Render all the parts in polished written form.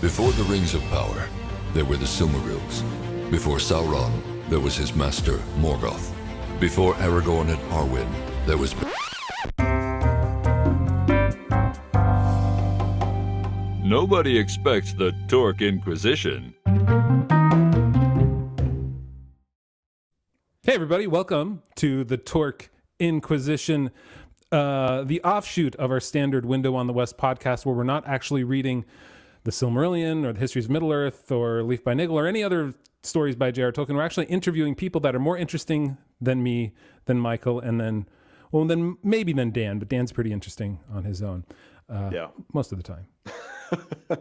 Before the Rings of Power, there were the Silmarils. Before Sauron, there was his master, Morgoth. Before Aragorn and Arwen, there was... Nobody expects the Torque Inquisition. Hey everybody, welcome to the Torque Inquisition, the offshoot of our standard Window on the West podcast, where we're not actually reading the Silmarillion or the Histories of Middle-earth or Leaf by Niggle or any other stories by J.R. Tolkien. We're actually interviewing people that are more interesting than me, than Michael, and then maybe than Dan, but Dan's pretty interesting on his own. Most of the time.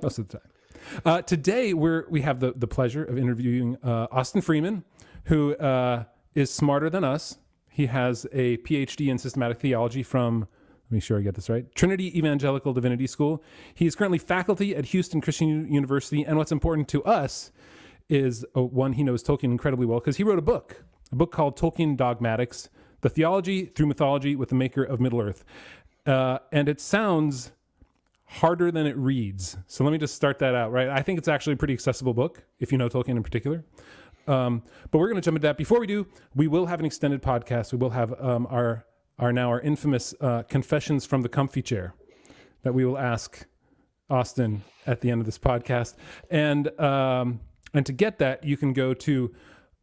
Most of the time. Today, we have the pleasure of interviewing Austin Freeman, who is smarter than us. He has a PhD in systematic theology from, let me make sure I get this right, Trinity Evangelical Divinity School. He is currently faculty at Houston Christian University, and what's important to us is, one, he knows Tolkien incredibly well, because he wrote a book called Tolkien Dogmatics, The Theology Through Mythology with the Maker of Middle-earth. And it sounds harder than it reads. So let me just start that out, right? I think it's actually a pretty accessible book, if you know Tolkien in particular. But we're going to jump into that. Before we do, we will have an extended podcast. We will have our infamous confessions from the comfy chair that we will ask Austin at the end of this podcast. And to get that, you can go to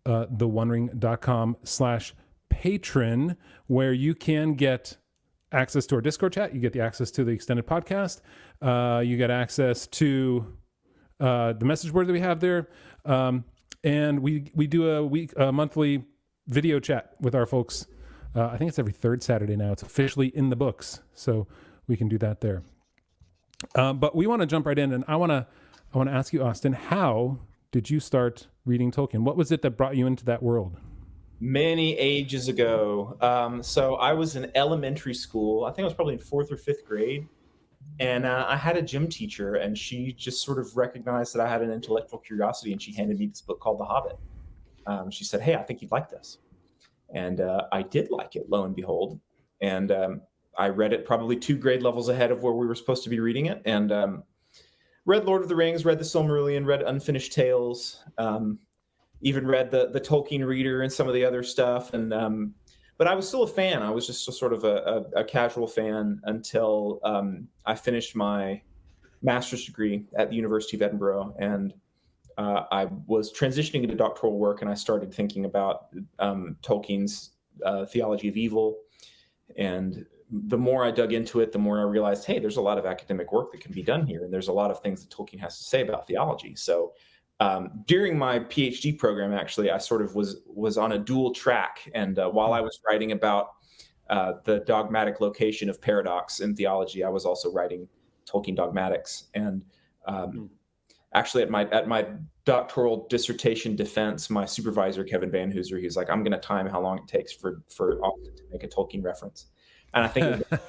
theonering.com/patron, where you can get access to our Discord chat. You get the access to the extended podcast. You get access to the message board that we have there. And we do a monthly video chat with our folks. I think it's every third Saturday now. It's officially in the books, so we can do that there. But we want to jump right in, and I want to ask you, Austin, how did you start reading Tolkien? What was it that brought you into that world? Many ages ago. So I was in elementary school. I think I was probably in 4th or 5th grade. And I had a gym teacher, and she just sort of recognized that I had an intellectual curiosity, and she handed me this book called The Hobbit. She said, "Hey, I think you'd like this." And I did like it, lo and behold. And I read it probably 2 grade levels ahead of where we were supposed to be reading it. And read Lord of the Rings, read the Silmarillion, read Unfinished Tales, even read the Tolkien Reader and some of the other stuff. And but I was still a fan. I was just sort of a casual fan until I finished my master's degree at the University of Edinboro. And I was transitioning into doctoral work, and I started thinking about Tolkien's theology of evil. And the more I dug into it, the more I realized, hey, there's a lot of academic work that can be done here. And there's a lot of things that Tolkien has to say about theology. So during my PhD program, actually, I sort of was on a dual track. And while I was writing about the dogmatic location of paradox in theology, I was also writing Tolkien Dogmatics. And actually, at my doctoral dissertation defense, my supervisor, Kevin Van Hooser, he was like, "I'm going to time how long it takes for Austin to make a Tolkien reference." And I think it was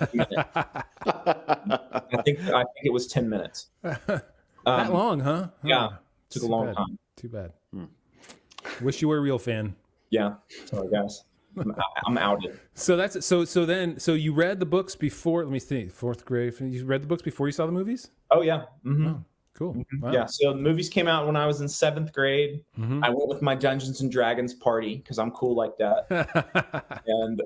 I think it was 10 minutes. That long, huh? Yeah. Took a long time. Too bad. Wish you were a real fan. Yeah. Sorry, guys. I'm outed. So that's so you read the books before, let me see, 4th grade. You read the books before you saw the movies? Oh, yeah. Mm-hmm. Oh, cool. Mm-hmm. Wow. Yeah. So the movies came out when I was in 7th grade. Mm-hmm. I went with my Dungeons and Dragons party because I'm cool like that. And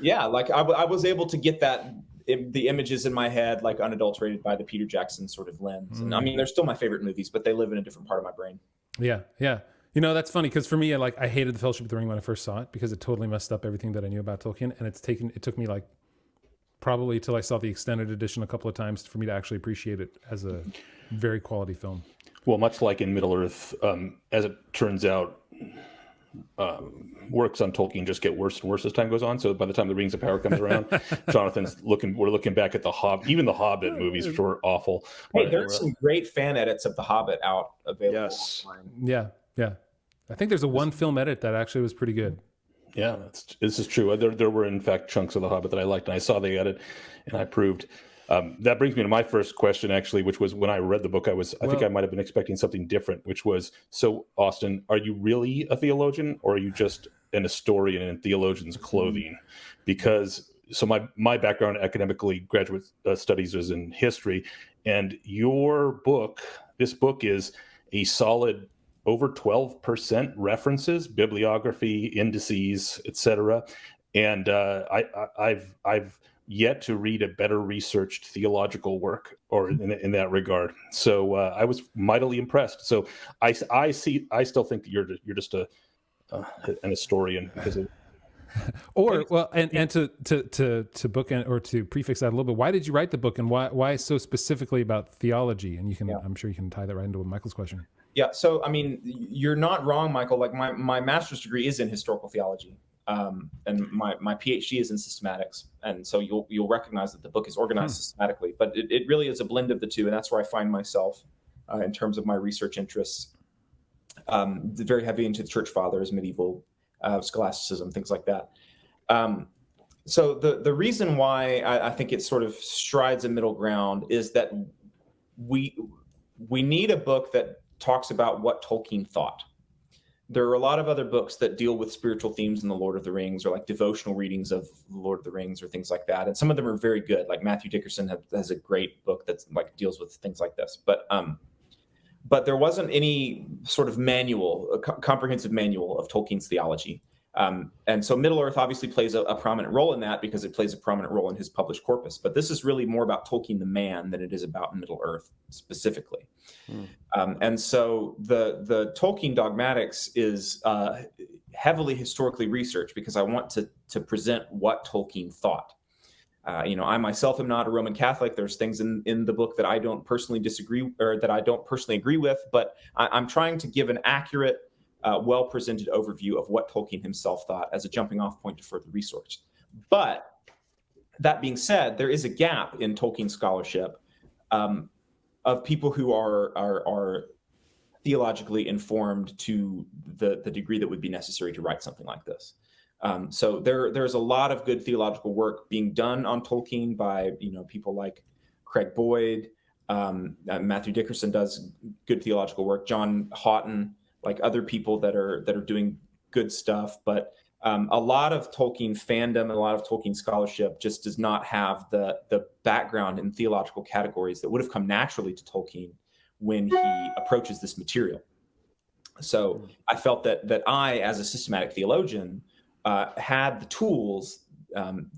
yeah, like I was able to get the images in my head, like unadulterated by the Peter Jackson sort of lens. And I mean, they're still my favorite movies, but they live in a different part of my brain. Yeah. Yeah. You know, that's funny because for me, I hated The Fellowship of the Ring when I first saw it because it totally messed up everything that I knew about Tolkien. And it took me like probably till I saw the extended edition a couple of times for me to actually appreciate it as a very quality film. Well, much like in Middle-earth, as it turns out, works on Tolkien just get worse and worse as time goes on. So by the time the Rings of Power comes around, we're looking back at the Hobbit, even the Hobbit movies, which were awful. Hey, there's some great fan edits of the Hobbit out available. Yes. Yeah. Yeah. I think there's a one film edit that actually was pretty good. Yeah, this is true. There were in fact chunks of the Hobbit that I liked, and I saw the edit, and I approved. That brings me to my first question, actually, which was when I read the book, I think I might have been expecting something different, which was, so Austin, are you really a theologian, or are you just an historian in theologian's clothing? Because so my background academically, graduate studies is in history, And this book is a solid over 12% references, bibliography, indices, etc. And I've yet to read a better researched theological work or in that regard. So I was mightily impressed. So I still think that you're just an historian because of. Or well, and to bookend or to prefix that a little bit, why did you write the book, and why so specifically about theology? And you can, I'm sure you can tie that right into Michael's question. Yeah. So I mean, you're not wrong, Michael. Like my master's degree is in historical theology, and my PhD is in systematics, and so you'll recognize that the book is organized systematically. But it really is a blend of the two, and that's where I find myself in terms of my research interests. Very heavy into the church fathers, medieval scholasticism, things like that. So the reason why I think it sort of strides a middle ground is that we need a book that talks about what Tolkien thought. There are a lot of other books that deal with spiritual themes in the Lord of the Rings, or like devotional readings of the Lord of the Rings, or things like that. And some of them are very good. Like Matthew Dickerson has a great book that's like deals with things like this. But there wasn't any sort of manual, a comprehensive manual of Tolkien's theology. And so Middle-earth obviously plays a prominent role in that because it plays a prominent role in his published corpus. But this is really more about Tolkien the man than it is about Middle-earth specifically. And so the Tolkien Dogmatics is heavily historically researched because I want to present what Tolkien thought. I myself am not a Roman Catholic. There's things in the book that I don't personally disagree or that I don't personally agree with, but I'm trying to give an accurate, well-presented overview of what Tolkien himself thought as a jumping off point to further research. But that being said, there is a gap in Tolkien scholarship of people who are theologically informed to the degree that would be necessary to write something like this. So there's a lot of good theological work being done on Tolkien by people like Craig Boyd, Matthew Dickerson does good theological work, John Houghton, like other people that are doing good stuff. But a lot of Tolkien fandom and a lot of Tolkien scholarship just does not have the background in theological categories that would have come naturally to Tolkien when he approaches this material. So I felt that I, as a systematic theologian, had the tools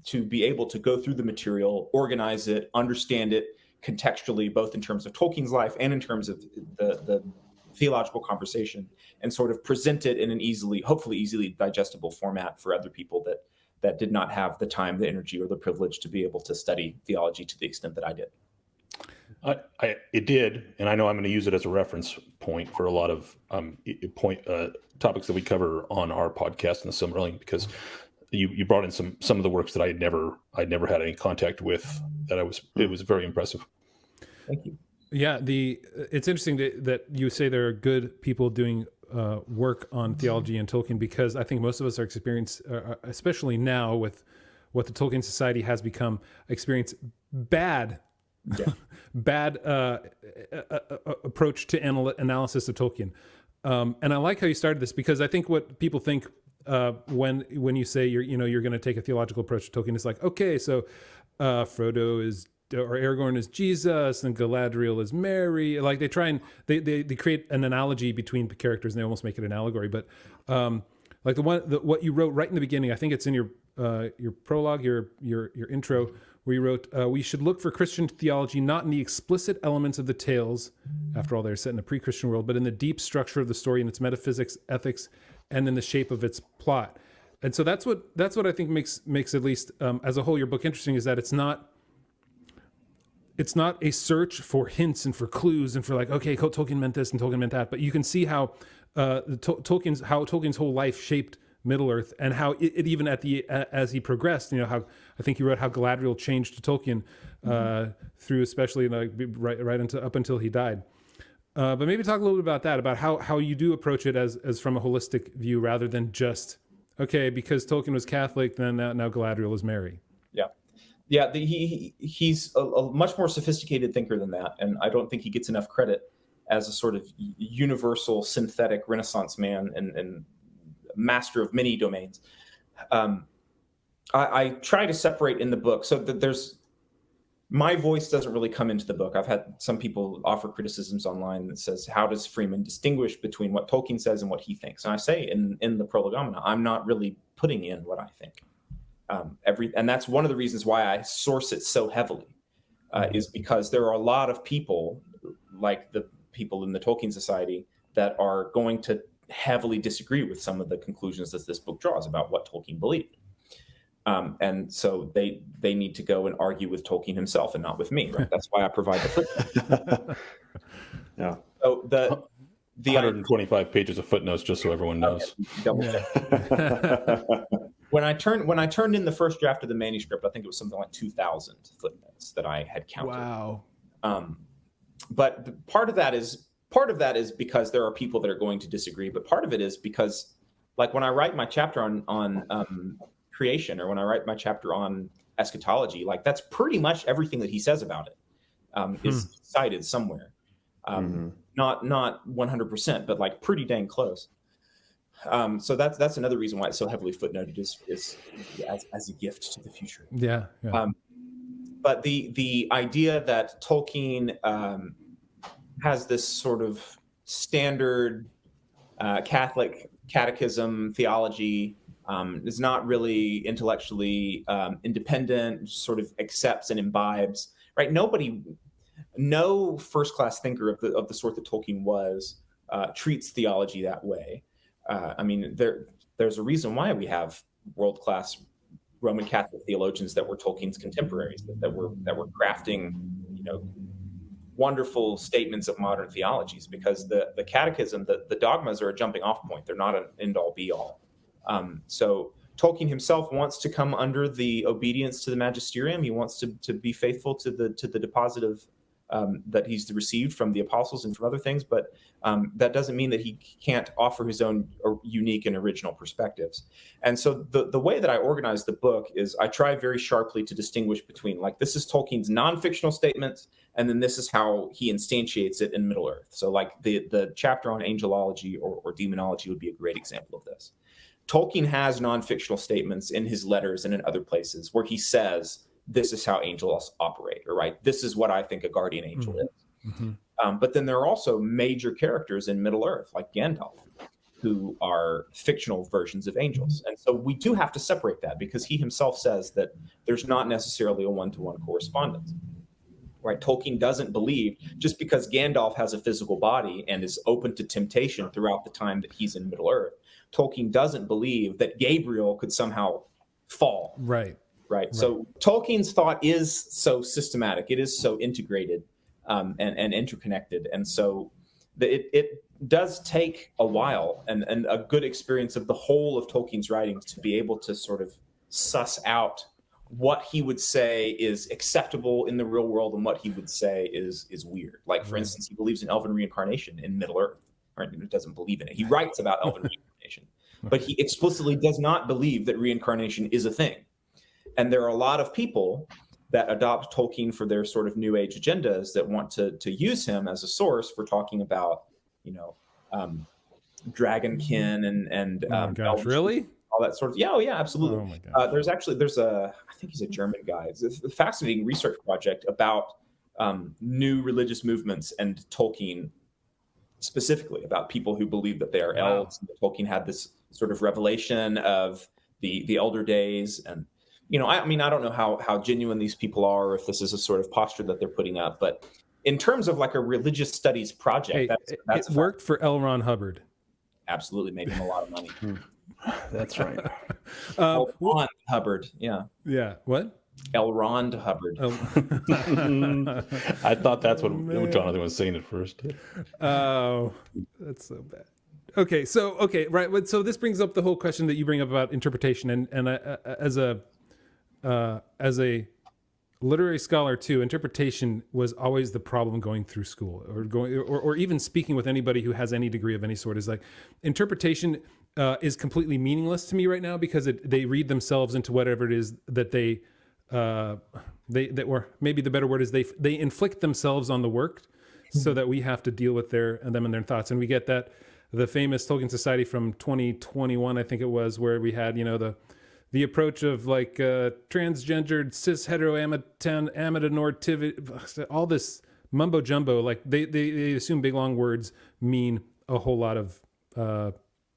to be able to go through the material, organize it, understand it contextually, both in terms of Tolkien's life and in terms of the theological conversation, and sort of present it in an hopefully easily digestible format for other people that did not have the time, the energy, or the privilege to be able to study theology to the extent that I did. It did, and I know I'm going to use it as a reference point for a lot of topics that we cover on our podcast in the Silmarillion, because you brought in some of the works that I'd never had any contact with. It was very impressive. Thank you. Yeah, it's interesting that you say there are good people doing work on theology and Tolkien, because I think most of us are especially now with what the Tolkien Society has become, experience bad approach to analysis of Tolkien. And I like how you started this, because I think what people think when you say you're going to take a theological approach to Tolkien is like, okay, so Frodo is, or Aragorn is Jesus and Galadriel is Mary. Like they try and they create an analogy between characters and they almost make it an allegory. But like what you wrote right in the beginning, I think it's in your prologue, your intro, where you wrote, we should look for Christian theology not in the explicit elements of the tales, after all they're set in a pre-Christian world, but in the deep structure of the story and its metaphysics, ethics, and in the shape of its plot. And so that's what I think makes at least as a whole your book interesting, is that it's not a search for hints and for clues and for like, okay, Tolkien meant this and Tolkien meant that, but you can see how Tolkien's whole life shaped Middle-earth, and how it even as he progressed, how I think you wrote how Galadriel changed to Tolkien through, especially like up until he died. But maybe talk a little bit about that, about how you do approach it as from a holistic view, rather than just, okay, because Tolkien was Catholic, then now Galadriel is Mary. Yeah, he's a much more sophisticated thinker than that, and I don't think he gets enough credit as a sort of universal synthetic Renaissance man and master of many domains. I try to separate in the book so that there's my voice doesn't really come into the book. I've had some people offer criticisms online that says, how does Freeman distinguish between what Tolkien says and what he thinks? And I say in the Prolegomena, I'm not really putting in what I think. And that's one of the reasons why I source it so heavily, is because there are a lot of people, like the people in the Tolkien Society, that are going to heavily disagree with some of the conclusions that this book draws about what Tolkien believed. And so they need to go and argue with Tolkien himself and not with me, right? That's why I provide the footnotes. Yeah. So the 125 pages of footnotes, just so everyone knows. Double check. When I turned in the first draft of the manuscript, I think it was something like 2,000 footnotes that I had counted. Wow. But part of that is because there are people that are going to disagree. But part of it is because, like, when I write my chapter on creation, or when I write my chapter on eschatology, like, that's pretty much everything that he says about it is cited somewhere. Not 100%, but like pretty dang close. So that's another reason why it's so heavily footnoted is as a gift to the future. Yeah. But the idea that Tolkien has this sort of standard Catholic catechism theology, is not really intellectually independent, sort of accepts and imbibes, right? No first-class thinker of the sort that Tolkien was treats theology that way. I mean, there's a reason why we have world-class Roman Catholic theologians that were Tolkien's contemporaries, that were crafting, wonderful statements of modern theologies, because the catechism, the dogmas are a jumping-off point. They're not an end-all, be-all. So Tolkien himself wants to come under the obedience to the magisterium. He wants to be faithful to the deposit of that he's received from the apostles and from other things, but that doesn't mean that he can't offer his own unique and original perspectives. And so the way that I organize the book is I try very sharply to distinguish between, like, this is Tolkien's non-fictional statements, and then this is how he instantiates it in Middle-earth. So, like, the chapter on angelology or demonology would be a great example of this. Tolkien has non-fictional statements in his letters and in other places where he says, this is how angels operate, or, right, this is what I think a guardian angel is. But then there are also major characters in Middle-earth, like Gandalf, who are fictional versions of angels. And so we do have to separate that, because he himself says that there's not necessarily a one-to-one correspondence. Right? Tolkien doesn't believe, just because Gandalf has a physical body and is open to temptation throughout the time that he's in Middle-earth, Tolkien doesn't believe that Gabriel could somehow fall. Right. So Tolkien's thought is so systematic. It is so integrated and interconnected. And so it does take a while and a good experience of the whole of Tolkien's writings to be able to sort of suss out what he would say is acceptable in the real world and what he would say is weird. Like, for instance, he believes in elven reincarnation in Middle-earth. Right? He doesn't believe in it. He writes about elven reincarnation, but he explicitly does not believe that reincarnation is a thing. And there are a lot of people that adopt Tolkien for their sort of new age agendas that want to use him as a source for talking about, dragonkin and really? All that sort of, yeah, absolutely. Oh my gosh. There's I think he's a German guy. It's a fascinating research project about new religious movements and Tolkien specifically, about people who believe that they are elves. And that Tolkien had this sort of revelation of the elder days. And, I don't know how genuine these people are, or if this is a sort of posture that they're putting up, but in terms of like a religious studies project, that's it worked for L. Ron Hubbard. Absolutely, made him a lot of money. That's right. L. Ron Hubbard, yeah. Yeah, what? L. Ron Hubbard. I thought that's what Jonathan was saying at first. Oh, that's so bad. Okay, right. So this brings up the whole question that you bring up about interpretation, and as a literary scholar too, interpretation was always the problem going through school, or even speaking with anybody who has any degree of any sort. Is like, interpretation is completely meaningless to me right now, because they read themselves into whatever it is that they or maybe the better word is they inflict themselves on the work, so that we have to deal with them and their thoughts. And we get that the famous Tolkien Society from 2021, I think it was, where we had the approach of like transgendered, cis amatonormativity, all this mumbo jumbo. Like they assume big long words mean a whole lot of,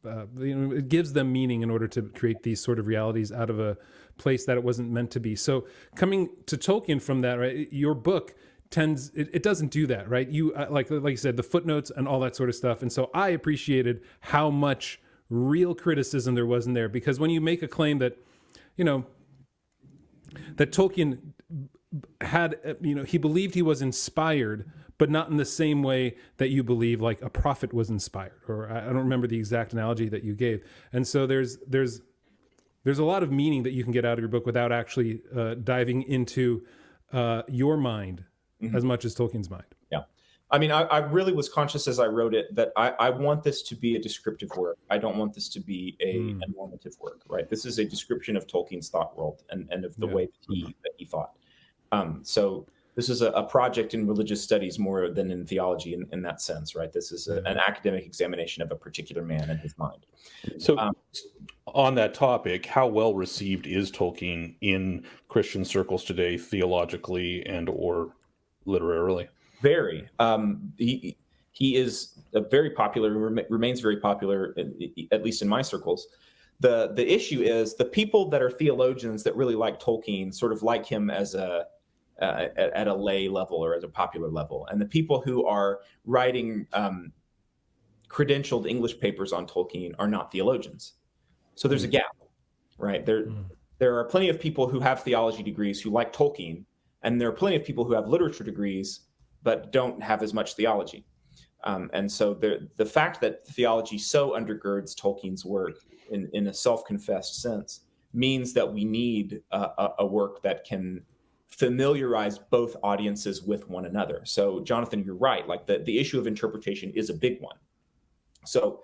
it gives them meaning in order to create these sort of realities out of a place that it wasn't meant to be. So coming to Tolkien from that, right? Your book it doesn't do that, right? You like you said, the footnotes and all that sort of stuff. And so I appreciated how much real criticism there was in there, because when you make a claim that, that Tolkien had, he believed he was inspired, but not in the same way that you believe like a prophet was inspired, or I don't remember the exact analogy that you gave. And so there's a lot of meaning that you can get out of your book without actually diving into your mind as much as Tolkien's mind. Yeah. I mean, I really was conscious as I wrote it that I want this to be a descriptive work. I don't want this to be a normative work, right? This is a description of Tolkien's thought world and of the way that he thought. So this is a project in religious studies more than in theology in that sense, right? This is an academic examination of a particular man and his mind. So on that topic, how well received is Tolkien in Christian circles today, theologically and or literarily? Very. He is very popular, remains very popular, at least in my circles. The issue is the people that are theologians that really like Tolkien sort of like him as at a lay level or at a popular level. And the people who are writing credentialed English papers on Tolkien are not theologians. So there's a gap, right? There are plenty of people who have theology degrees who like Tolkien, and there are plenty of people who have literature degrees but don't have as much theology. And so the fact that theology so undergirds Tolkien's work in a self-confessed sense means that we need a work that can familiarize both audiences with one another. So Jonathan, you're right. Like the issue of interpretation is a big one. So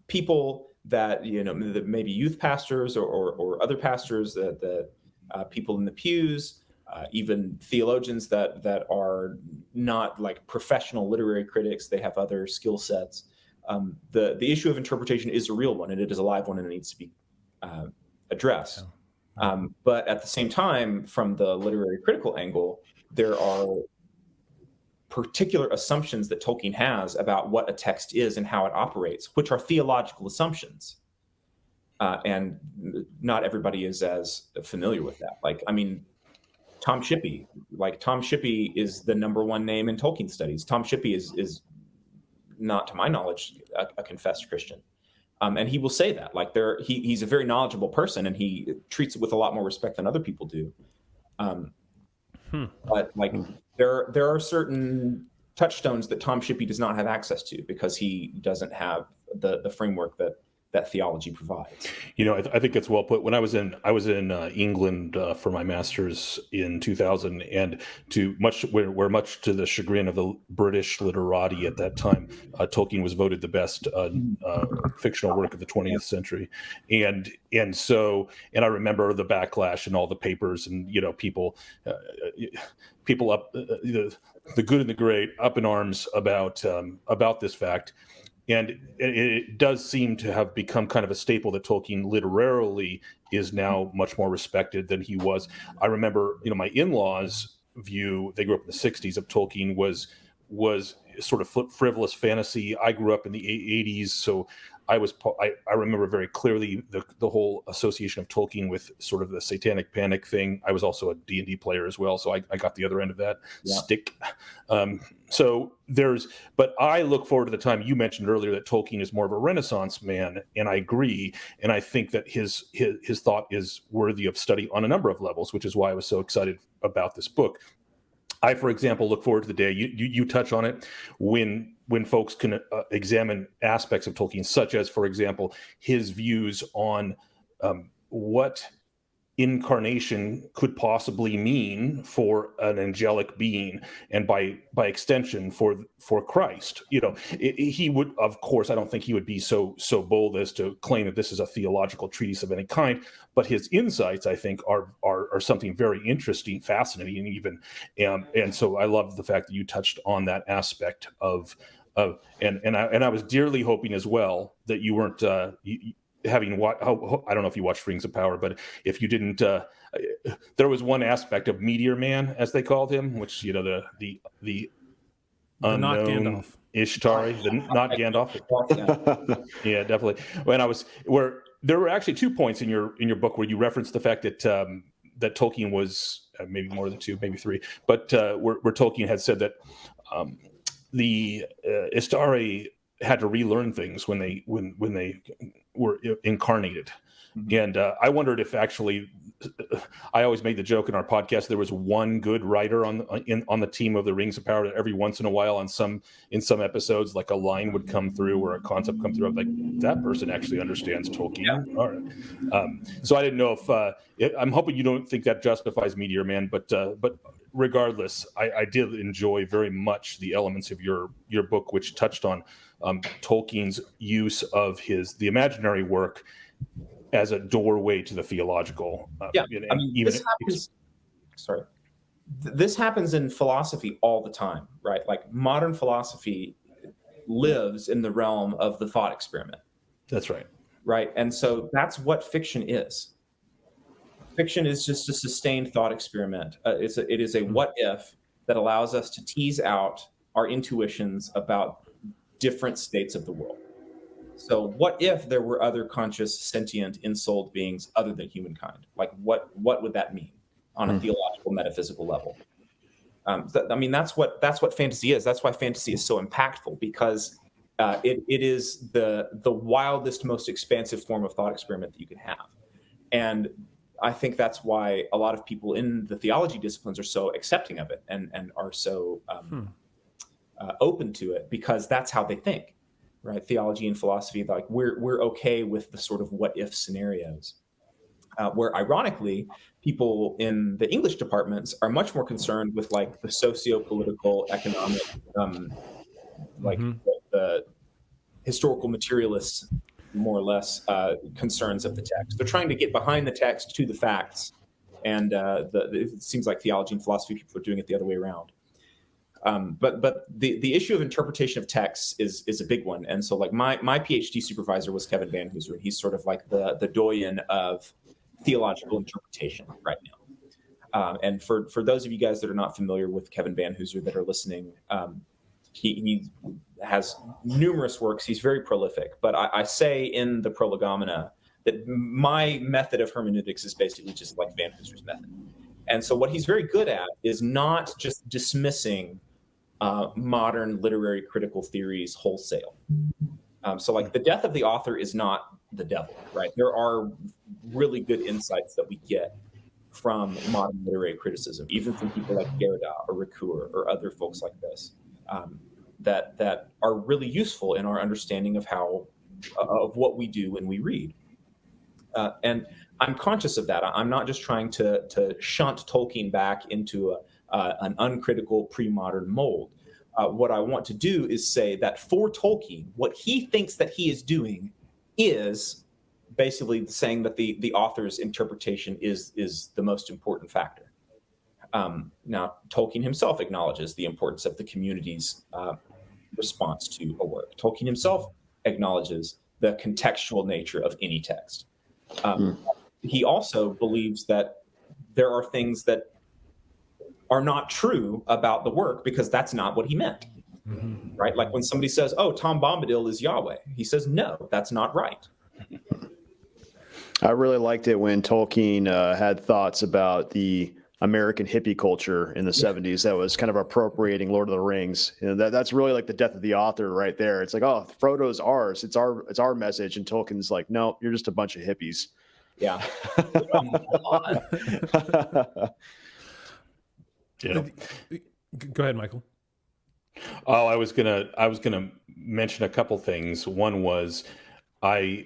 people that, maybe youth pastors or other pastors, the people in the pews, even theologians that are not like professional literary critics, they have other skill sets. The issue of interpretation is a real one, and it is a live one, and it needs to be addressed. But at the same time, from the literary critical angle, there are particular assumptions that Tolkien has about what a text is and how it operates, which are theological assumptions. And not everybody is as familiar with that. Like, I mean, Tom Shippey is the number one name in Tolkien studies. Tom Shippey is not, to my knowledge, a confessed Christian. And he will say that, like he's a very knowledgeable person, and he treats it with a lot more respect than other people do. But like there are certain touchstones that Tom Shippey does not have access to because he doesn't have the framework that theology provides. I think it's well put. When I was in England for my master's in 2000, and much to the chagrin of the British literati at that time, Tolkien was voted the best fictional work of the 20th century, and I remember the backlash and all the papers and people up the good and the great up in arms about this fact. And it does seem to have become kind of a staple that Tolkien literarily is now much more respected than he was. I remember, my in-laws' view, they grew up in the 60s, of Tolkien was sort of frivolous fantasy. I grew up in the 80s, so I remember very clearly the whole association of Tolkien with sort of the satanic panic thing. I was also a D&D player as well, so I got the other end of that stick. But I look forward to the time you mentioned earlier that Tolkien is more of a Renaissance man, and I agree. And I think that his thought is worthy of study on a number of levels, which is why I was so excited about this book. I, for example, look forward to the day you touch on it when folks can examine aspects of Tolkien, such as, for example, his views on what incarnation could possibly mean for an angelic being, and by extension for Christ. He would, of course, I don't think he would be so bold as to claim that this is a theological treatise of any kind, but his insights, I think, are something very interesting, fascinating even, and so I love the fact that you touched on that aspect of and I was dearly hoping as well that you weren't having watched, I don't know if you watched Rings of Power, but if you didn't, there was one aspect of Meteor Man, as they called him, which the not unknown Gandalf. Ishtari, not Gandalf. Yeah, definitely. Where there were actually 2 points in your book where you referenced the fact that that Tolkien was maybe more than 2, maybe 3, but where Tolkien had said that the Istari had to relearn things when they were incarnated. And I wondered if actually, I always made the joke in our podcast, there was one good writer on the team of the Rings of Power that every once in a while in some episodes, like a line would come through or a concept come through. I'm like, that person actually understands Tolkien. Yeah. All right. So I didn't know if I'm hoping you don't think that justifies Meteor Man, but regardless, I did enjoy very much the elements of your book, which touched on Tolkien's use of the imaginary work as a doorway to the theological. This happens in philosophy all the time, right? Like modern philosophy lives in the realm of the thought experiment. That's right. Right. And so that's what fiction is. Fiction is just a sustained thought experiment. It is a what if that allows us to tease out our intuitions about different states of the world. So what if there were other conscious, sentient, ensouled beings other than humankind? Like what would that mean on a theological, metaphysical level? That's what fantasy is. That's why fantasy is so impactful, because it is the wildest, most expansive form of thought experiment that you can have. And I think that's why a lot of people in the theology disciplines are so accepting of it and are so open to it, because that's how they think. Right, theology and philosophy, like we're okay with the sort of what if scenarios, where ironically people in the English departments are much more concerned with like the socio-political, economic, the historical materialist, more or less, concerns of the text. They're trying to get behind the text to the facts, and it seems like theology and philosophy people are doing it the other way around. But the issue of interpretation of texts is a big one. And so like my PhD supervisor was Kevin Van Hooser. He's sort of like the doyen of theological interpretation right now. And for those of you guys that are not familiar with Kevin Van Hooser that are listening, he has numerous works. He's very prolific. But I say in the Prolegomena that my method of hermeneutics is basically just like Van Hooser's method. And so what he's very good at is not just dismissing modern literary critical theories wholesale. So like the death of the author is not the devil, right? There are really good insights that we get from modern literary criticism, even from people like Derrida or Ricoeur or other folks like this, that are really useful in our understanding of of what we do when we read. And I'm conscious of that. I'm not just trying to shunt Tolkien back into an uncritical pre-modern mold. What I want to do is say that for Tolkien, what he thinks that he is doing is basically saying that the author's interpretation is the most important factor. Now, Tolkien himself acknowledges the importance of the community's response to a work. Tolkien himself acknowledges the contextual nature of any text. He also believes that there are things that are not true about the work because that's not what he meant, right? Like when somebody says, oh, Tom Bombadil is Yahweh. He says, no, that's not right. I really liked it when Tolkien had thoughts about the American hippie culture in the 70s that was kind of appropriating Lord of the Rings. You know, that's really like the death of the author right there. It's like, oh, Frodo's ours. It's our message. And Tolkien's like, no, you're just a bunch of hippies. Yeah. Yeah. Go ahead, Michael. Oh, I was gonna mention a couple things. One was, was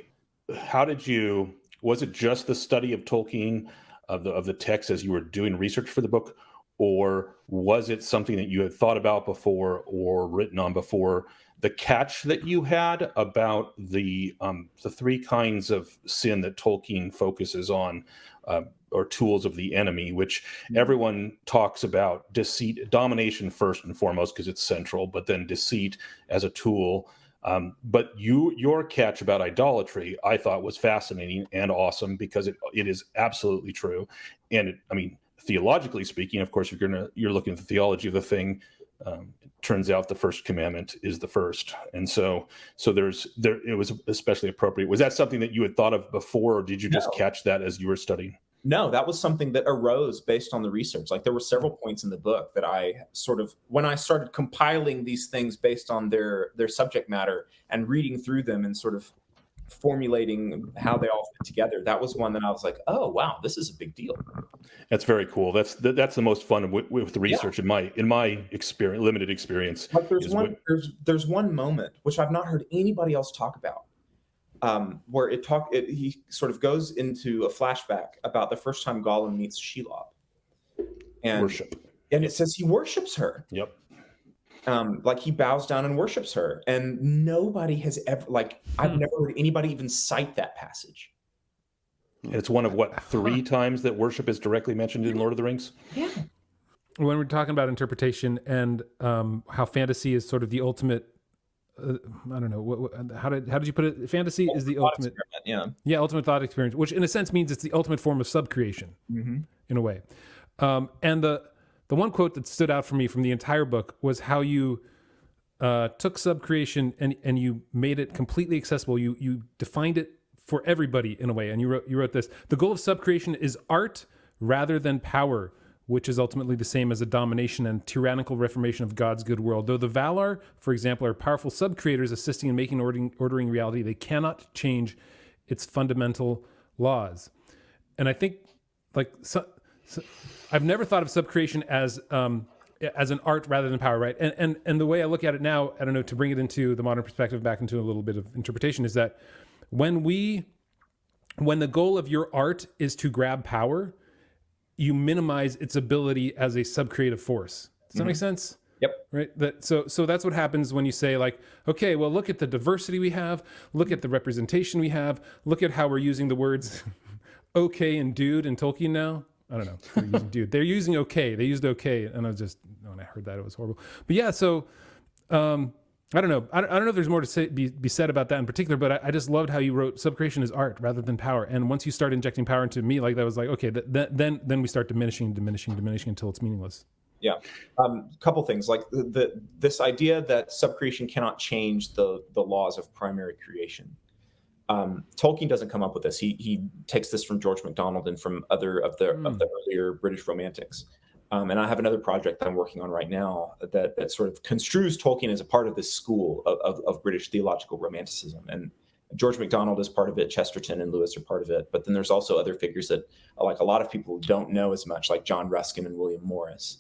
it just the study of Tolkien of the text as you were doing research for the book, or was it something that you had thought about before or written on before? The catch that you had about the 3 kinds of sin that Tolkien focuses on, or tools of the enemy, which everyone talks about: deceit, domination first and foremost, because it's central, but then deceit as a tool, But your catch about idolatry, I thought was fascinating and awesome, because it is absolutely true. And theologically speaking, of course, you're looking at the theology of the thing. It turns out the first commandment is the first, and so it was especially appropriate. Was that something that you had thought of before, or did you just catch that as you were studying? No, that was something that arose based on the research. Like, there were several points in the book that I sort of, when I started compiling these things based on their subject matter and reading through them and sort of formulating how they all fit together, that was one that I was like, oh wow, this is a big deal. That's very cool. That's the most fun with the research in my experience, limited experience. But there's one moment which I've not heard anybody else talk about, where he sort of goes into a flashback about the first time Gollum meets Shelob, and worship, and it says he worships her. Yep. Like, he bows down and worships her, and nobody has ever, I've never heard anybody even cite that passage. And it's one of 3 times that worship is directly mentioned in Lord of the Rings. Yeah. When we're talking about interpretation and how fantasy is sort of the ultimate, I don't know, how did you put it? Fantasy is the ultimate, ultimate thought experience, which in a sense means it's the ultimate form of subcreation, in a way. And the one quote that stood out for me from the entire book was how you took subcreation and you made it completely accessible. You defined it for everybody in a way. And you wrote this: the goal of subcreation is art rather than power, which is ultimately the same as a domination and tyrannical reformation of God's good world. Though the Valar, for example, are powerful sub-creators assisting in making ordering reality, they cannot change its fundamental laws. And I think, I've never thought of subcreation as an art rather than power, right? And the way I look at it now, I don't know, to bring it into the modern perspective, back into a little bit of interpretation, is that when the goal of your art is to grab power, you minimize its ability as a subcreative force. Does that make sense? Yep. Right. So that's what happens when you say, like, okay, well, look at the diversity we have, look at the representation we have, look at how we're using the words okay and dude in Tolkien now. I don't know. They're using dude. They're using okay. They used okay, and when I heard that, it was horrible. But yeah, so I don't know. I don't know if there's more to be said about that in particular, but I just loved how you wrote subcreation is art rather than power. And once you start injecting power into me, like, that was like, okay, then we start diminishing until it's meaningless. Yeah. Couple things, like this idea that subcreation cannot change the laws of primary creation. Tolkien doesn't come up with this. He takes this from George MacDonald and from other of the earlier British romantics. And I have another project that I'm working on right now that sort of construes Tolkien as a part of this school of British theological romanticism. And George MacDonald is part of it. Chesterton and Lewis are part of it. But then there's also other figures that, like, a lot of people don't know as much, like John Ruskin and William Morris.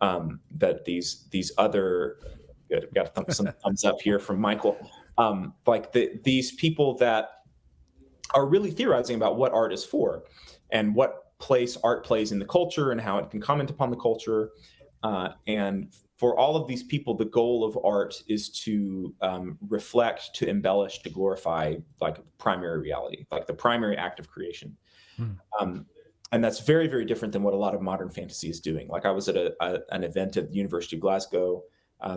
That these other, good, got some thumbs up here from Michael. These people that are really theorizing about what art is for and what place art plays in the culture and how it can comment upon the culture. And for all of these people, the goal of art is to reflect, to embellish, to glorify, like, primary reality, like the primary act of creation. And that's very, very different than what a lot of modern fantasy is doing. Like, I was at an event at the University of Glasgow.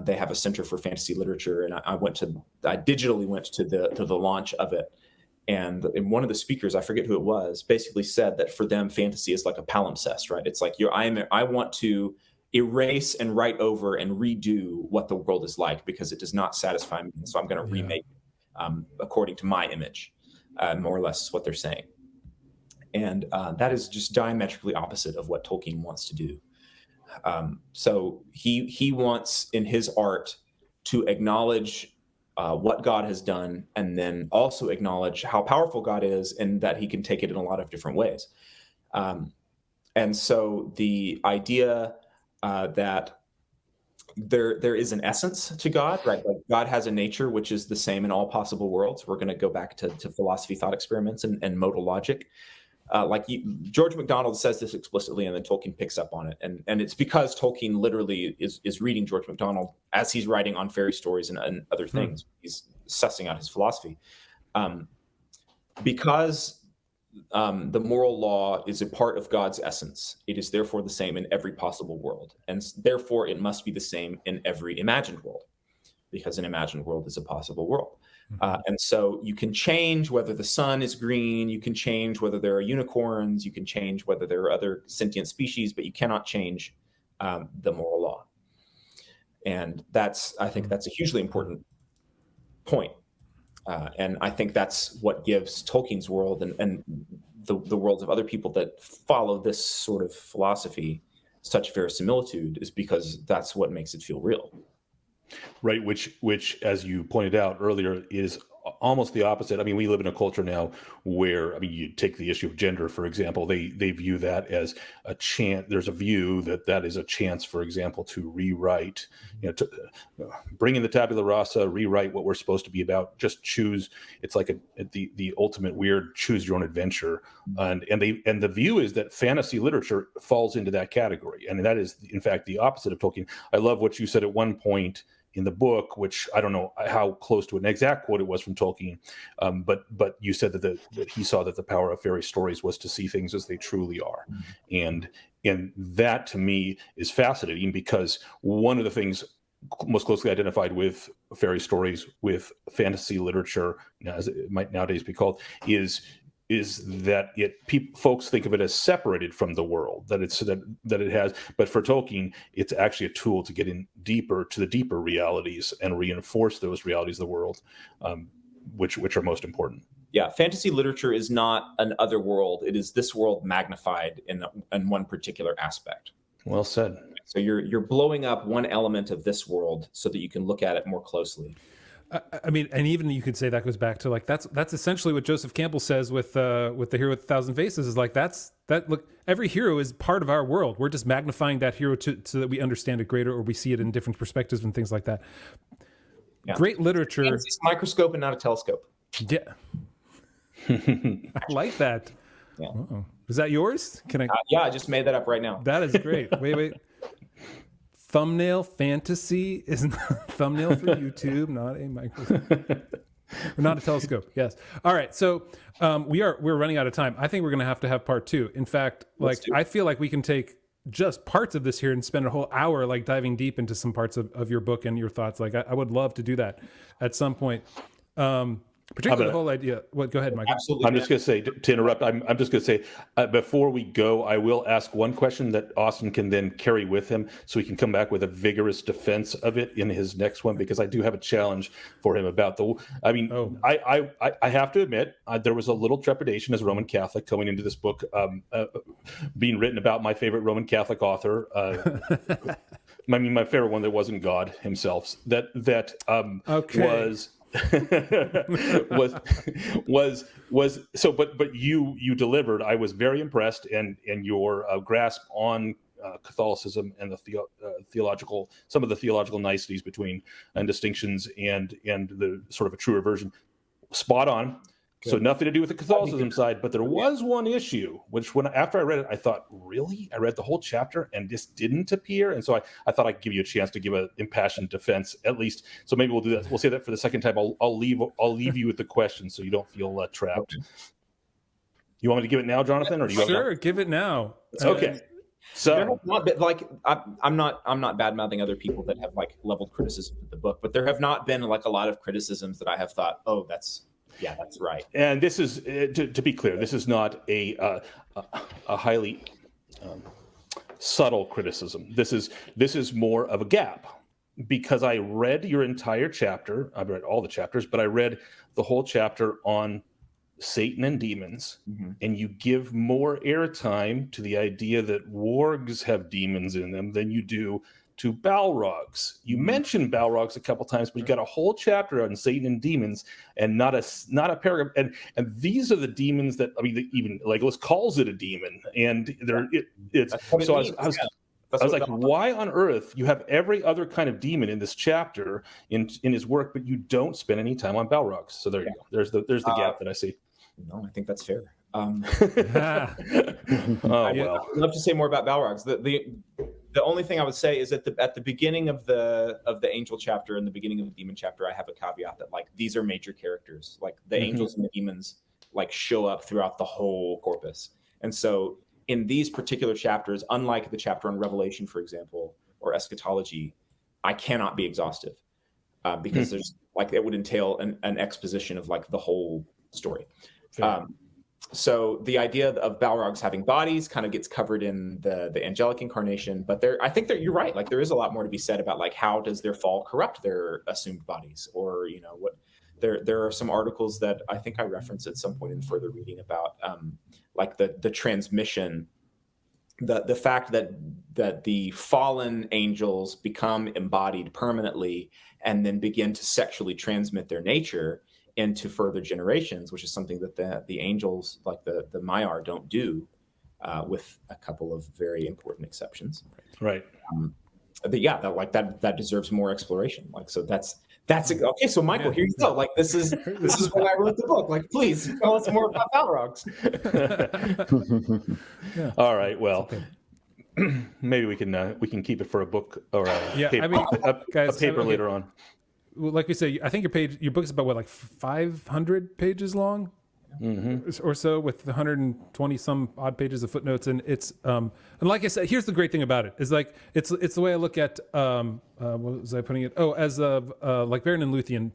They have a Center for Fantasy Literature, and I digitally went to the launch of it. And one of the speakers, I forget who it was, basically said that for them, fantasy is like a palimpsest, right? It's like I want to erase and write over and redo what the world is like because it does not satisfy me. So I'm going to remake it according to my image, more or less is what they're saying. And that is just diametrically opposite of what Tolkien wants to do. So he wants in his art to acknowledge what God has done, and then also acknowledge how powerful God is and that he can take it in a lot of different ways. And so the idea that there is an essence to God, right? Like, God has a nature which is the same in all possible worlds. We're going to go back to philosophy thought experiments and modal logic. George MacDonald says this explicitly, and then Tolkien picks up on it. And it's because Tolkien literally is reading George MacDonald as he's writing on fairy stories and other things. He's sussing out his philosophy. Because the moral law is a part of God's essence, it is therefore the same in every possible world. And therefore, it must be the same in every imagined world. because an imagined world is a possible world. And so you can change whether the sun is green, you can change whether there are unicorns, you can change whether there are other sentient species, but you cannot change the moral law. And I think that's a hugely important point. And I think that's what gives Tolkien's world and the worlds of other people that follow this sort of philosophy such verisimilitude, is because that's what makes it feel real. Right, which, as you pointed out earlier, is almost the opposite. I mean, we live in a culture now where, I mean, you take the issue of gender, for example, they view that as a chance. There's a view that is a chance, for example, to rewrite, to bring in the tabula rasa, rewrite what we're supposed to be about, just choose. It's like the ultimate weird choose your own adventure. And the view is that fantasy literature falls into that category. And that is, in fact, the opposite of Tolkien. I love what you said at one point in the book, which I don't know how close to an exact quote it was from Tolkien, but you said that he saw that the power of fairy stories was to see things as they truly are, and that to me is fascinating, because one of the things most closely identified with fairy stories, with fantasy literature, as it might nowadays be called, is that folks think of it as separated from the world, that it has, but for Tolkien, it's actually a tool to get in deeper to the deeper realities and reinforce those realities of the world, which are most important. Yeah, fantasy literature is not an other world; it is this world magnified in one particular aspect. Well said. So you're blowing up one element of this world so that you can look at it more closely. I mean, and even you could say that goes back to, like, that's essentially what Joseph Campbell says with the Hero with 1,000 Faces, is like, look, every hero is part of our world. We're just magnifying that hero so that we understand it greater, or we see it in different perspectives and things like that. Yeah. Great literature. It's a microscope and not a telescope. Yeah. I like that. Yeah. Uh-oh. Is that yours? Can I? Yeah, I just made that up right now. That is great. Wait. Thumbnail fantasy is not thumbnail for YouTube, not a microscope. Or not a telescope. Yes. All right. So we're running out of time. I think we're going to have part 2. In fact, I feel like we can take just parts of this here and spend a whole hour like diving deep into some parts of your book and your thoughts. Like I would love to do that at some point. Particularly the whole idea. Well, go ahead, Mike. Absolutely. I'm just going to say, to interrupt, I'm just going to say, before we go, I will ask one question that Austin can then carry with him, so he can come back with a vigorous defense of it in his next one, because I do have a challenge for him about I have to admit, there was a little trepidation as a Roman Catholic coming into this book, being written about my favorite Roman Catholic author. My favorite one that wasn't God himself. Was so, but you delivered. I was very impressed, and your grasp on Catholicism and the some of the theological niceties between and distinctions and the sort of a truer version, spot on. Good. So nothing to do with the Catholicism side, but there was one issue, which after I read it, I thought, really? I read the whole chapter and this didn't appear? And so I thought I'd give you a chance to give an impassioned defense, at least. So maybe we'll do that. We'll say that for the second time. I'll leave you with the question so you don't feel trapped. You want me to give it now, Jonathan? Or do you Sure, give it now. Okay. So I'm not bad mouthing other people that have leveled criticism of the book, but there have not been a lot of criticisms that I have thought, oh, that's right. And this is to be clear, this is not a highly subtle criticism. This is more of a gap, because I read your entire chapter. I've read all the chapters, but I read the whole chapter on Satan and demons, and you give more airtime to the idea that wargs have demons in them than you do to Balrogs. You mentioned Balrogs a couple times, but you got a whole chapter on Satan and demons, and not a paragraph. And these are the demons that, I mean, even Legolas calls it a demon, and it's. So I was like, why on earth you have every other kind of demon in this chapter in his work, but you don't spend any time on Balrogs? So there you go. There's the gap that I see. No, I think that's fair. Well. I'd love to say more about Balrogs. The only thing I would say is that at the beginning of the angel chapter and the beginning of the demon chapter, I have a caveat that these are major characters. The angels and the demons show up throughout the whole corpus. And so in these particular chapters, unlike the chapter on Revelation, for example, or eschatology, I cannot be exhaustive. because there's like it would entail an exposition of like the whole story. Sure. So the idea of Balrogs having bodies kind of gets covered in the angelic incarnation, but I think that you're right. Like there is a lot more to be said about like how does their fall corrupt their assumed bodies, or what. There are some articles that I think I referenced at some point in further reading about like the transmission, the fact that the fallen angels become embodied permanently and then begin to sexually transmit their nature into further generations, which is something that the angels, like the Maiar, don't do, with a couple of very important exceptions. Right. But yeah, that deserves more exploration. Like, so that's okay. So Michael, here you go. Like, this is when I wrote the book. Like, please tell us more about Balrogs. Yeah. All right. Well, maybe we can keep it for a book or a paper later on. Well, like we say, I think your book is about like 500 pages long, or so, with 120 some odd pages of footnotes, and it's and like I said, here's the great thing about it is like it's the way I look at what was I putting it? Oh, as like Baron and Luthien,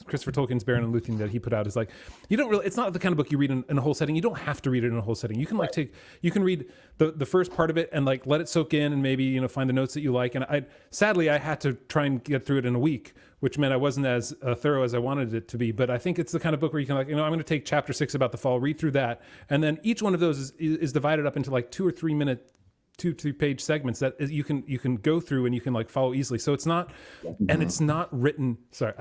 Christopher Tolkien's Baron and Luthien that he put out is like you don't really. It's not the kind of book you read in a whole setting. You don't have to read it in a whole setting. You can you can read the first part of it and like let it soak in, and maybe find the notes that you like. And I had to try and get through it in a week, which meant I wasn't as thorough as I wanted it to be. But I think it's the kind of book where you can I'm going to take chapter 6 about the fall, read through that, and then each one of those is divided up into like 2 or 3 minute, 2-3-page segments that you can go through and you can like follow easily. So it's not, and it's not written. Sorry,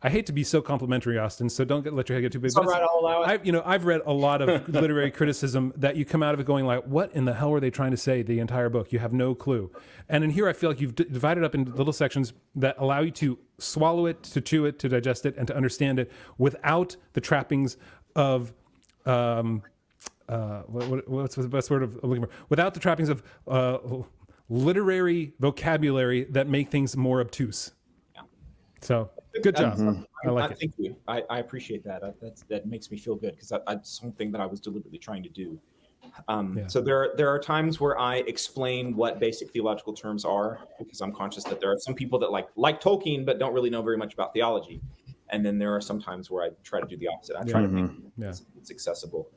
I hate to be so complimentary, Austin. So don't let your head get too big. All right, I'll allow it. I've read a lot of literary criticism that you come out of it going like, what in the hell were they trying to say? The entire book, you have no clue. And in here, I feel like you've divided up into little sections that allow you to swallow it, to chew it, to digest it, and to understand it without the trappings of what's the best word of looking for? Without the trappings of literary vocabulary that make things more obtuse. Yeah. So good job. I like it. Thank you. I appreciate that. That makes me feel good because that's something that I was deliberately trying to do. So there are times where I explain what basic theological terms are because I'm conscious that there are some people that like Tolkien but don't really know very much about theology, and then there are some times where I try to do the opposite. I try to make it's accessible.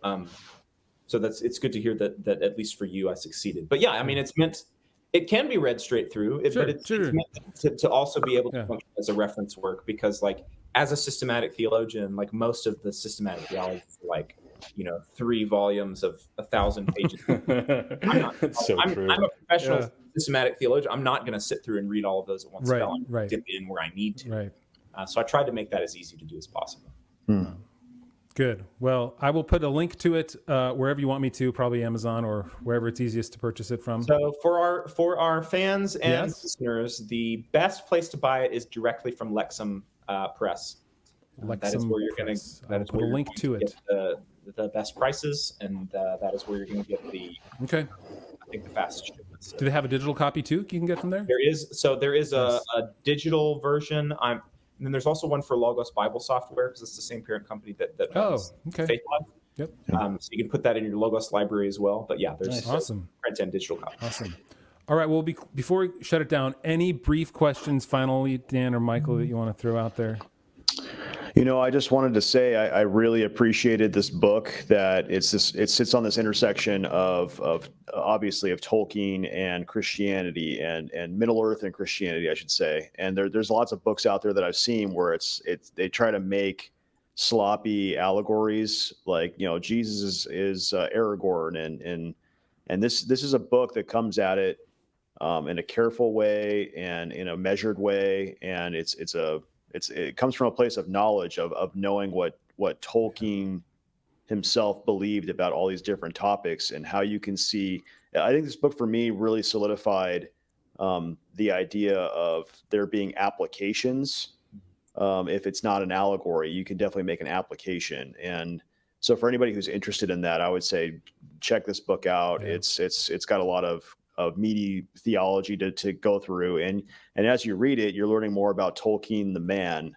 So it's good to hear that at least for you I succeeded. But yeah, I mean it can be read straight through, but it's meant to also be able to function as a reference work because like as a systematic theologian, like most of the systematic theology is like 3 volumes of 1,000 pages. I'm a professional systematic theologian. I'm not going to sit through and read all of those at one spell and dip in where I need to. Right. So I tried to make that as easy to do as possible. Good. Well, I will put a link to it wherever you want me to, probably Amazon or wherever it's easiest to purchase it from. So for our fans and listeners, the best place to buy it is directly from Lexham Press. That is where you're going to. That is where you're link to it. The best prices, and that is where you're going to get the. Okay. I think the fastest shipments. Do they have a digital copy too? You can get from there. There is a digital version. And then there's also one for Logos Bible Software because it's the same parent company that owns Faith Life. Yep. So you can put that in your Logos library as well. But yeah, there's awesome print and digital copies. Awesome. All right. Well, before we shut it down, any brief questions finally, Dan or Michael, that you want to throw out there? I just wanted to say I really appreciated this book, that it sits on this intersection of obviously of Tolkien and Christianity and Middle Earth and Christianity, I should say. And there's lots of books out there that I've seen where they try to make sloppy allegories like Jesus is Aragorn and this is a book that comes at it in a careful way and in a measured way, and it comes from a place of knowledge of knowing what Tolkien himself believed about all these different topics and how you can see. I think this book for me really solidified the idea of there being applications. If it's not an allegory, you can definitely make an application. And so for anybody who's interested in that, I would say check this book out. Yeah. It's got a lot of meaty theology to go through, and as you read it, you're learning more about Tolkien the man,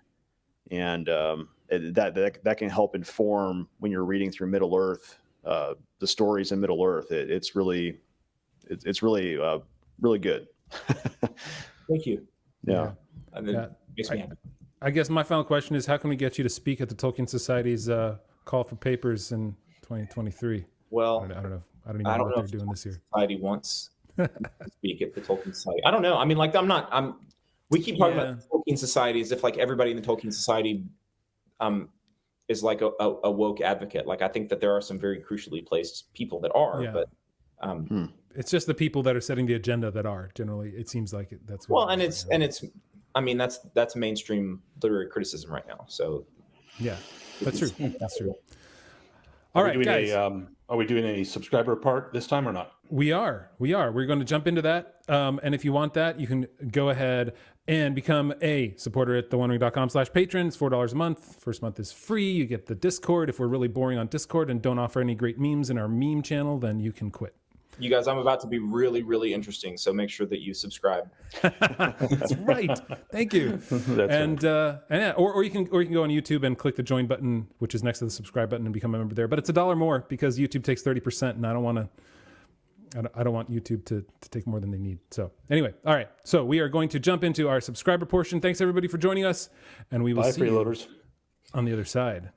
and that can help inform when you're reading through Middle Earth, the stories in Middle Earth. It's really really good. Thank you. Yeah. makes me happy. I guess my final question is, how can we get you to speak at the Tolkien Society's call for papers in 2023? Well, I don't know. I don't even know what they're doing this year. Society wants to speak at the Tolkien Society. I don't know. I mean, like, we keep talking about the Tolkien Society as if like everybody in the Tolkien Society is like a woke advocate. Like, I think that there are some very crucially placed people that are, but it's just the people that are setting the agenda that are generally. It seems like that's what I mean, that's mainstream literary criticism right now. So yeah, that's true. That's true. All right, guys. Are we doing a subscriber part this time or not? We are. We're going to jump into that. And if you want that, you can go ahead and become a supporter at theonering.com/patron. It's $4 a month. First month is free. You get the Discord. If we're really boring on Discord and don't offer any great memes in our meme channel, then you can quit. You guys, I'm about to be really, really interesting. So make sure that you subscribe. That's right. Thank you. And yeah, or you can go on YouTube and click the join button, which is next to the subscribe button, and become a member there. But it's $1 more because YouTube takes 30%, and I don't want YouTube to take more than they need. So anyway, all right. So we are going to jump into our subscriber portion. Thanks everybody for joining us, and we will see you on the other side.